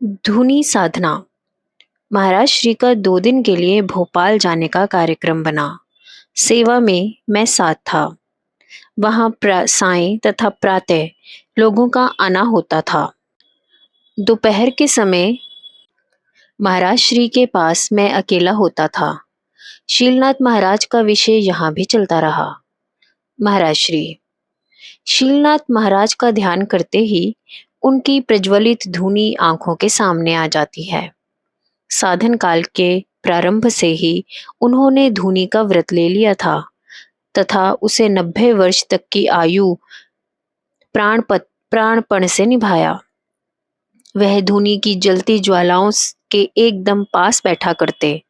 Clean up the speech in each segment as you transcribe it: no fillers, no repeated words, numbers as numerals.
धुनी साधना। महाराज श्री का 2 दिन के लिए भोपाल जाने का कार्यक्रम बना। सेवा में मैं साथ था। वहां सायं तथा प्रातः लोगों का आना होता था। दोपहर के समय महाराज श्री के पास मैं अकेला होता था। शीलनाथ महाराज का विषय यहाँ भी चलता रहा। महाराज श्री। शीलनाथ महाराज का ध्यान करते ही उनकी प्रज्वलित धुनी आंखों के सामने आ जाती है। साधन काल के प्रारंभ से ही उन्होंने धुनी का व्रत ले लिया था तथा उसे 90 वर्ष तक की आयु प्राणपण से निभाया। वह धुनी की जलती ज्वालाओं के एकदम पास बैठा करते।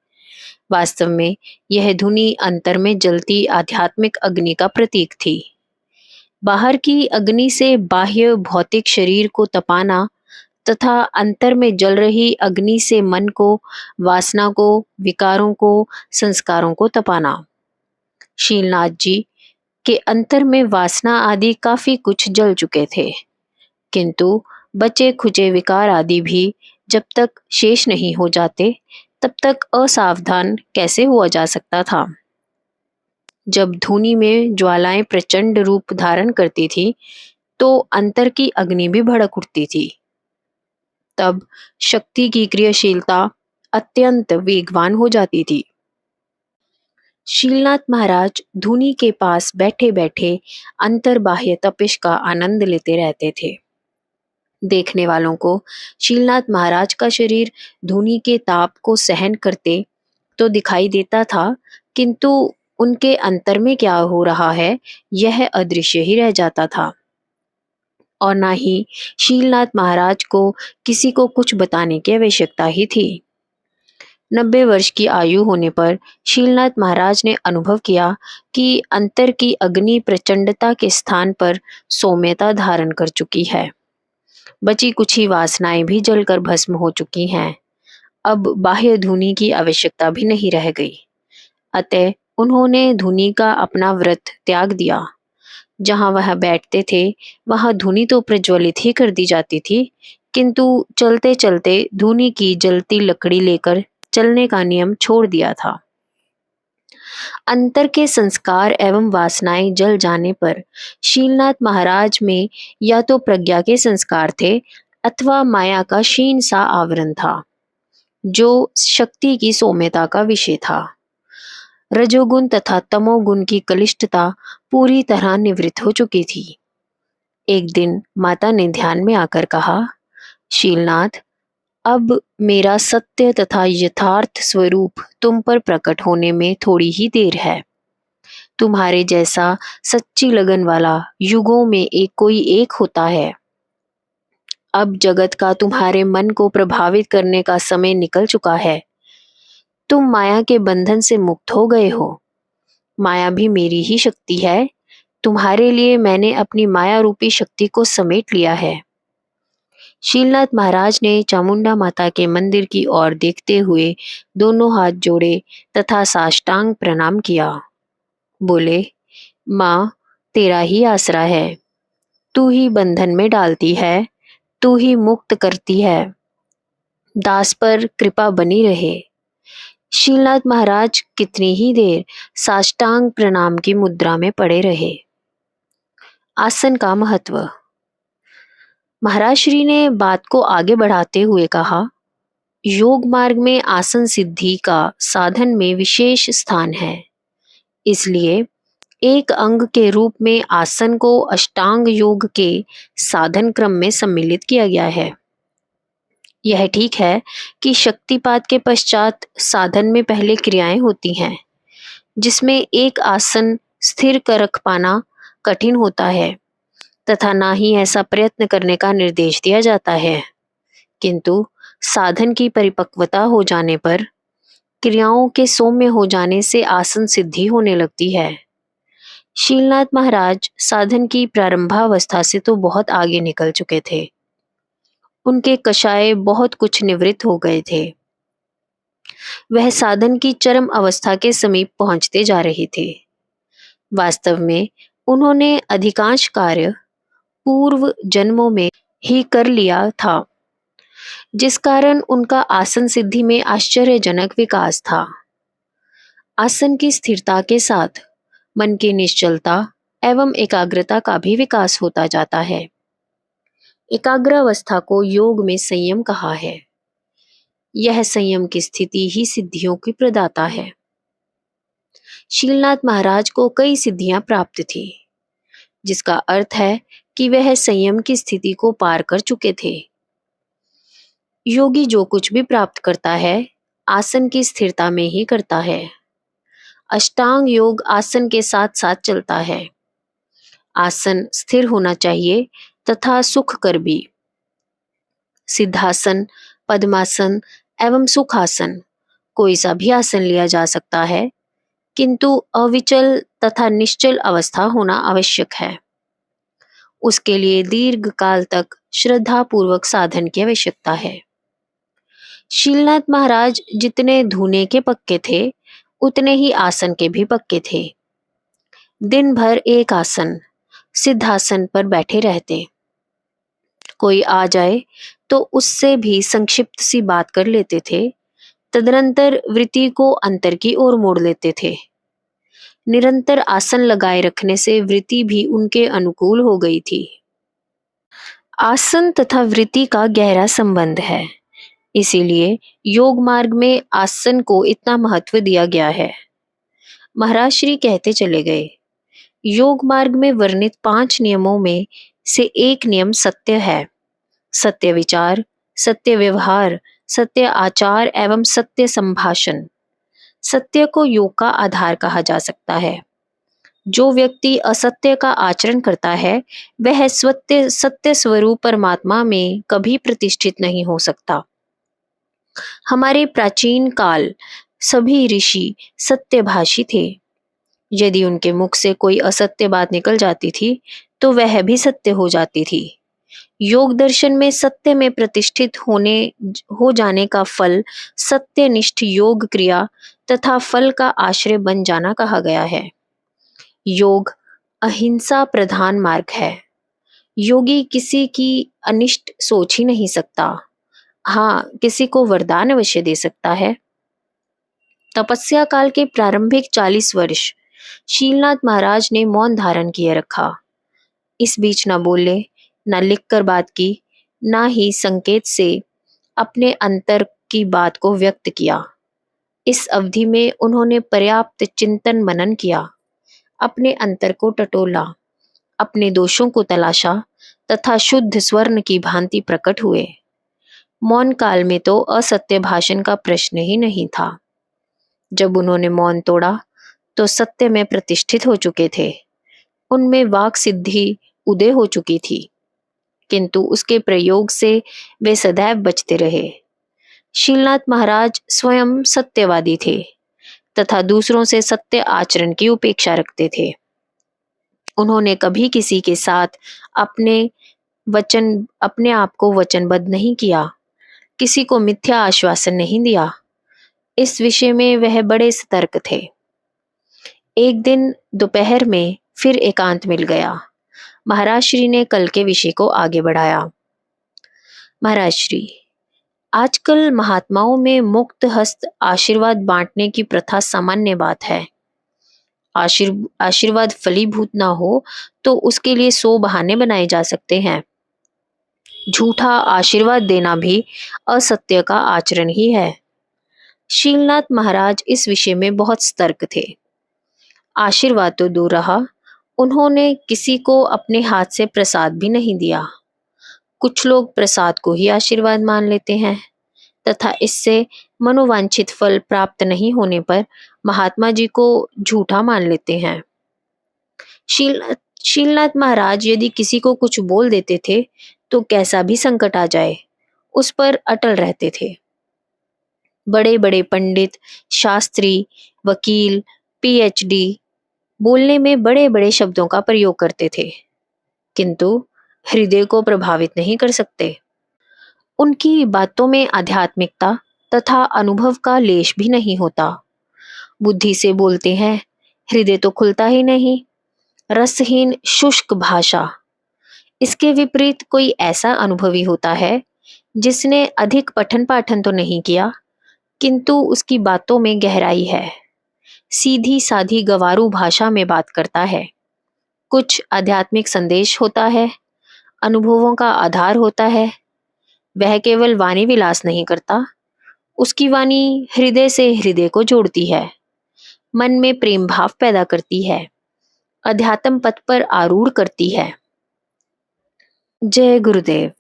वास्तव में यह धुनी अंतर में जलती आध्यात्मिक अग्नि का प्रतीक थी। बाहर की अग्नि से बाह्य भौतिक शरीर को तपाना तथा अंतर में जल रही अग्नि से मन को, वासना को, विकारों को, संस्कारों को तपाना। शीलनाथ जी के अंतर में वासना आदि काफी कुछ जल चुके थे, किंतु बचे खुचे विकार आदि भी जब तक शेष नहीं हो जाते तब तक असावधान कैसे हुआ जा सकता था। जब धुनी में ज्वालाएं प्रचंड रूप धारण करती थी तो अंतर की अग्नि भी भड़क उठती थी। तब शक्ति की क्रियाशीलता अत्यंत वेगवान हो जाती थी। शीलनाथ महाराज धुनी के पास बैठे बैठे अंतर बाह्य तपिश का आनंद लेते रहते थे। देखने वालों को शीलनाथ महाराज का शरीर धुनी के ताप को सहन करते तो दिखाई देता था, किंतु उनके अंतर में क्या हो रहा है यह अदृश्य ही रह जाता था। और ना ही शीलनाथ महाराज को किसी को कुछ बताने की आवश्यकता ही थी। 90 वर्ष की आयु होने पर शीलनाथ महाराज ने अनुभव किया कि अंतर की अग्नि प्रचंडता के स्थान पर सौम्यता धारण कर चुकी है। बची कुछ ही वासनाएं भी जलकर भस्म हो चुकी हैं। अब बाह्य धुनी की आवश्यकता भी नहीं रह गई। अतः उन्होंने धुनी का अपना व्रत त्याग दिया। जहां वह बैठते थे वहां धुनी तो प्रज्वलित ही कर दी जाती थी, किंतु चलते चलते धुनी की जलती लकड़ी लेकर चलने का नियम छोड़ दिया था। अंतर के संस्कार एवं वासनाएं जल जाने पर शीलनाथ महाराज में या तो प्रज्ञा के संस्कार थे अथवा माया का क्षीण सा आवरण था, जो शक्ति की सौम्यता का विषय था। रजोगुण तथा तमोगुण की कलिष्टता पूरी तरह निवृत्त हो चुकी थी। एक दिन माता ने ध्यान में आकर कहा, शीलनाथ, अब मेरा सत्य तथा यथार्थ स्वरूप तुम पर प्रकट होने में थोड़ी ही देर है। तुम्हारे जैसा सच्ची लगन वाला युगों में कोई एक होता है। अब जगत का तुम्हारे मन को प्रभावित करने का समय निकल चुका है। तुम माया के बंधन से मुक्त हो गए हो। माया भी मेरी ही शक्ति है। तुम्हारे लिए मैंने अपनी माया रूपी शक्ति को समेट लिया है। शीलनाथ महाराज ने चामुंडा माता के मंदिर की ओर देखते हुए दोनों हाथ जोड़े तथा साष्टांग प्रणाम किया। बोले, माँ, तेरा ही आसरा है। तू ही बंधन में डालती है, तू ही मुक्त करती है। दास पर कृपा बनी रहे। शीलनाथ महाराज कितनी ही देर साष्टांग प्रणाम की मुद्रा में पड़े रहे। आसन का महत्व। महाराज श्री ने बात को आगे बढ़ाते हुए कहा, योग मार्ग में आसन सिद्धि का साधन में विशेष स्थान है। इसलिए एक अंग के रूप में आसन को अष्टांग योग के साधन क्रम में सम्मिलित किया गया है। यह ठीक है कि शक्तिपात के पश्चात साधन में पहले क्रियाएं होती हैं, जिसमें एक आसन स्थिर कर रख पाना कठिन होता है तथा ना ही ऐसा प्रयत्न करने का निर्देश दिया जाता है, किंतु साधन की परिपक्वता हो जाने पर क्रियाओं के सौम्य हो जाने से आसन सिद्धि होने लगती है। शीलनाथ महाराज साधन की प्रारंभावस्था से तो बहुत आगे निकल चुके थे। उनके कषाय बहुत कुछ निवृत्त हो गए थे। वह साधन की चरम अवस्था के समीप पहुंचते जा रहे थे। वास्तव में उन्होंने अधिकांश कार्य पूर्व जन्मों में ही कर लिया था। जिस कारण उनका आसन सिद्धि में आश्चर्यजनक विकास था। आसन की स्थिरता के साथ मन की निश्चलता एवं एकाग्रता का भी विकास होता जाता है। एकाग्र अवस्था को योग में संयम कहा है। यह संयम की स्थिति ही सिद्धियों की प्रदाता है। शीलनाथ महाराज को कई सिद्धियां प्राप्त थी, जिसका अर्थ है कि वह संयम की स्थिति को पार कर चुके थे। योगी जो कुछ भी प्राप्त करता है आसन की स्थिरता में ही करता है। अष्टांग योग आसन के साथ साथ चलता है। आसन स्थिर होना चाहिए तथा सुख कर भी। सिद्धासन, पद्मासन एवं सुखासन कोई सा भी आसन लिया जा सकता है, किंतु अविचल तथा निश्चल अवस्था होना आवश्यक है। उसके लिए दीर्घ काल तक श्रद्धा पूर्वक साधन की आवश्यकता है। शीलनाथ महाराज जितने धूने के पक्के थे उतने ही आसन के भी पक्के थे। दिन भर एक आसन सिद्धासन पर बैठे रहते। कोई आ जाए तो उससे भी संक्षिप्त सी बात कर लेते थे। तदनंतर वृत्ति को अंतर की ओर मोड़ लेते थे। निरंतर आसन लगाए रखने से वृत्ति भी उनके अनुकूल हो गई थी। आसन तथा वृत्ति का गहरा संबंध है, इसीलिए योग मार्ग में आसन को इतना महत्व दिया गया है। महाराज श्री कहते चले गए, योग मार्ग में वर्णित 5 नियमों में से एक नियम सत्य है। सत्य विचार, सत्य व्यवहार, सत्य आचार एवं सत्य संभाषण। सत्य को योग का आधार कहा जा सकता है। जो व्यक्ति असत्य का आचरण करता है वह सत्य स्वरूप परमात्मा में कभी प्रतिष्ठित नहीं हो सकता। हमारे प्राचीन काल सभी ऋषि सत्यभाषी थे। यदि उनके मुख से कोई असत्य बात निकल जाती थी तो वह भी सत्य हो जाती थी। योग दर्शन में सत्य में प्रतिष्ठित हो जाने का फल सत्यनिष्ठ योग क्रिया तथा फल का आश्रय बन जाना कहा गया है। योग अहिंसा प्रधान मार्ग है। योगी किसी की अनिष्ट सोच ही नहीं सकता। हाँ, किसी को वरदान अवश्य दे सकता है। तपस्या काल के प्रारंभिक 40 वर्ष शीलनाथ महाराज ने मौन धारण किए रखा। इस बीच न बोले, न लिखकर बात की, न ही संकेत से अपने अंतर की बात को व्यक्त किया। इस अवधि में उन्होंने पर्याप्त चिंतन मनन किया, अपने अंतर को टटोला, अपने दोषों को तलाशा तथा शुद्ध स्वर्ण की भांति प्रकट हुए। मौन काल में तो असत्य भाषण का प्रश्न ही नहीं था। जब उन्होंने मौन तोड़ा तो सत्य में प्रतिष्ठित हो चुके थे। उनमें वाक सिद्धि उदय हो चुकी थी, किंतु उसके प्रयोग से वे सदैव बचते रहे। शीलनाथ महाराज स्वयं सत्यवादी थे तथा दूसरों से सत्य आचरण की उपेक्षा रखते थे। उन्होंने कभी किसी के साथ अपने आप को वचनबद्ध नहीं किया, किसी को मिथ्या आश्वासन नहीं दिया। इस विषय में वह बड़े सतर्क थे। एक दिन दोपहर में फिर एकांत मिल गया। महाराज श्री ने कल के विषय को आगे बढ़ाया। महाराज श्री, आजकल महात्माओं में मुक्त हस्त आशीर्वाद बांटने की प्रथा सामान्य बात है। आशीर्वाद फलीभूत ना हो तो उसके लिए 100 बहाने बनाए जा सकते हैं। झूठा आशीर्वाद देना भी असत्य का आचरण ही है। शीलनाथ महाराज इस विषय में बहुत सतर्क थे। आशीर्वाद तो दूर रहा, उन्होंने किसी को अपने हाथ से प्रसाद भी नहीं दिया। कुछ लोग प्रसाद को ही आशीर्वाद मान लेते हैं तथा इससे मनोवांछित फल प्राप्त नहीं होने पर महात्मा जी को झूठा मान लेते हैं। शीलनाथ महाराज यदि किसी को कुछ बोल देते थे तो कैसा भी संकट आ जाए उस पर अटल रहते थे। बड़े बड़े पंडित, शास्त्री, वकील, पीएचडी बोलने में बड़े बड़े शब्दों का प्रयोग करते थे, किंतु हृदय को प्रभावित नहीं कर सकते। उनकी बातों में आध्यात्मिकता तथा अनुभव का लेश भी नहीं होता। बुद्धि से बोलते हैं, हृदय तो खुलता ही नहीं। रसहीन शुष्क भाषा। इसके विपरीत कोई ऐसा अनुभवी होता है जिसने अधिक पठन पाठन तो नहीं किया, किंतु उसकी बातों में गहराई है। सीधी साधी गवारू भाषा में बात करता है। कुछ आध्यात्मिक संदेश होता है, अनुभवों का आधार होता है। वह केवल वाणी विलास नहीं करता, उसकी वाणी हृदय से हृदय को जोड़ती है, मन में प्रेम भाव पैदा करती है, अध्यात्म पथ पर आरूढ़ करती है। जय गुरुदेव।